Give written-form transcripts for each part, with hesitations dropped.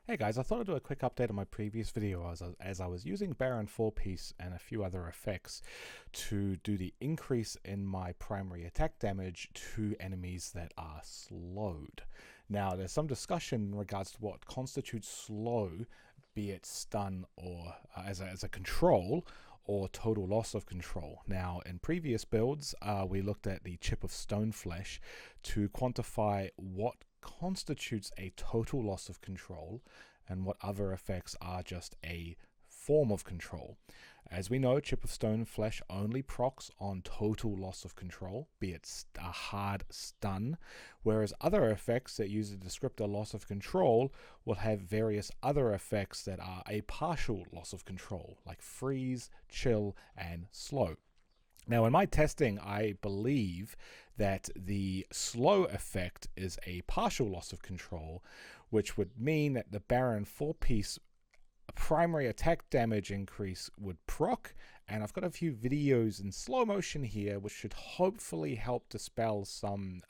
Hey guys, I thought I'd do a quick update on my previous video as I was using Baron 4-piece and a few other effects to do the increase in my primary attack damage to enemies that are slowed. Now there's some discussion in regards to what constitutes slow, be it stun or as a control or total loss of control. Now in previous builds we looked at the chip of stone flesh to quantify what constitutes a total loss of control and what other effects are just a form of control. As we know, chip of stone flesh only procs on total loss of control, be it a hard stun, whereas other effects that use the descriptor loss of control will have various other effects that are a partial loss of control, like freeze, chill, and slow. Now in my testing, I believe that the slow effect is a partial loss of control, which would mean that the Baron 4-piece primary attack damage increase would proc, and I've got a few videos in slow motion here which should hopefully help dispel some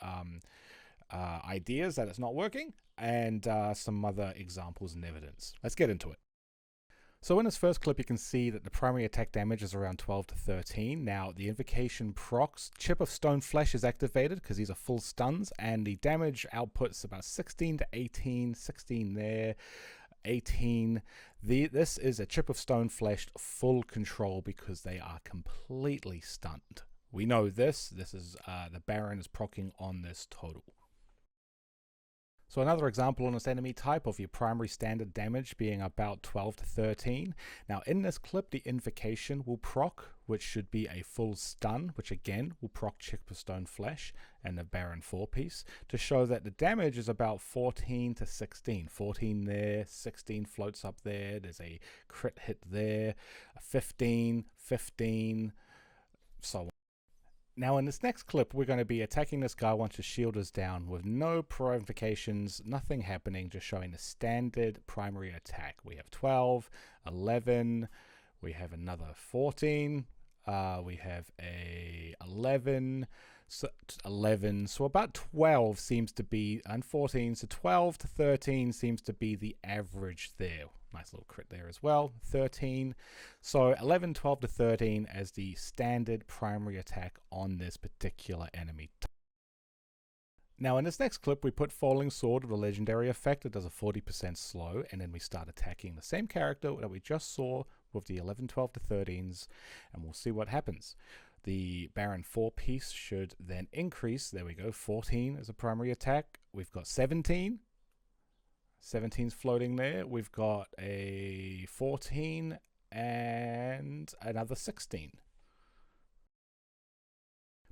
ideas that it's not working, and some other examples and evidence. Let's get into it. So in this first clip, you can see that the primary attack damage is around 12 to 13. Now, the invocation procs, Chip of Stone Flesh is activated because these are full stuns, and the damage output is about 16 to 18, 16 there, 18. This is a Chip of Stone Flesh full control because they are completely stunned. We know this. This is the Baron is proccing on this total. So another example on this enemy type of your primary standard damage being about 12 to 13. Now in this clip, the invocation will proc, which should be a full stun, which again will proc Chip of Stone Flesh and the Baron 4-piece to show that the damage is about 14 to 16. 14 there, 16 floats up there, there's a crit hit there, 15, 15, so on. Now in this next clip, we're going to be attacking this guy once his shield is down with no provocations, nothing happening, just showing the standard primary attack. We have 12, 11, we have another 14, we have a 11, so 11, so about 12 seems to be, and 14, so 12 to 13 seems to be the average there. Nice little crit there as well, 13. So 11, 12 to 13 as the standard primary attack on this particular enemy. Now in this next clip, we put Falling Sword with a legendary effect. It does a 40% slow, and then we start attacking the same character that we just saw with the 11, 12 to 13s, and we'll see what happens. The Baron 4-piece should then increase. There we go, 14 as a primary attack. We've got 17. 17's floating there. We've got a 14 and another 16.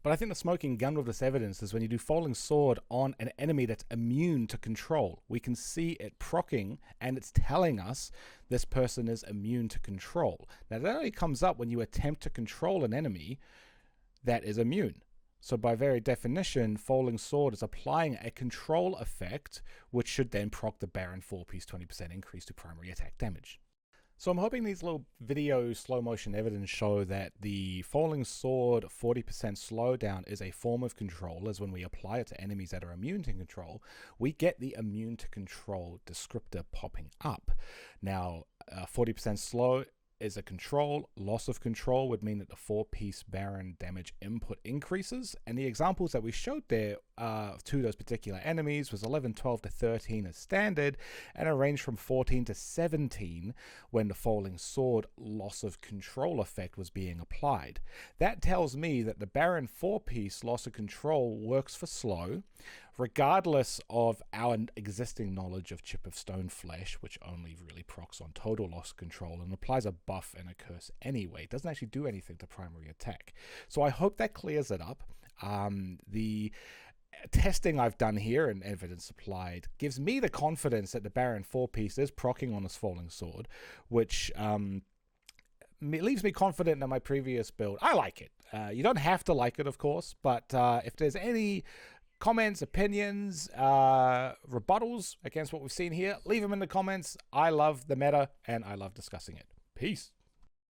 But I think the smoking gun with this evidence is when you do Falling Sword on an enemy that's immune to control. We can see it proccing, and it's telling us this person is immune to control. Now that only comes up when you attempt to control an enemy that is immune. So by very definition, Falling Sword is applying a control effect, which should then proc the Baron 4-piece 20% increase to primary attack damage. So I'm hoping these little video slow motion evidence show that the Falling Sword 40% slowdown is a form of control, as when we apply it to enemies that are immune to control, we get the immune to control descriptor popping up. Now, 40% slow is a control. Loss of control would mean that the 4-piece Baron damage input increases, and the examples that we showed there to those particular enemies was 11, 12 to 13 as standard, and a range from 14 to 17 when the Falling Sword loss of control effect was being applied. That tells me that the Baron 4-piece loss of control works for slow, regardless of our existing knowledge of Chip of Stone Flesh, which only really procs on total loss of control and applies a buff and a curse anyway. It doesn't actually do anything to primary attack. So I hope that clears it up. The testing I've done here and evidence supplied gives me the confidence that the Baron 4-piece is proccing on this Falling Sword, which leaves me confident in my previous build. I like it. You don't have to like it, of course, but if there's any comments, opinions, rebuttals against what we've seen here, leave them in the comments. I love the meta and I love discussing it. Peace.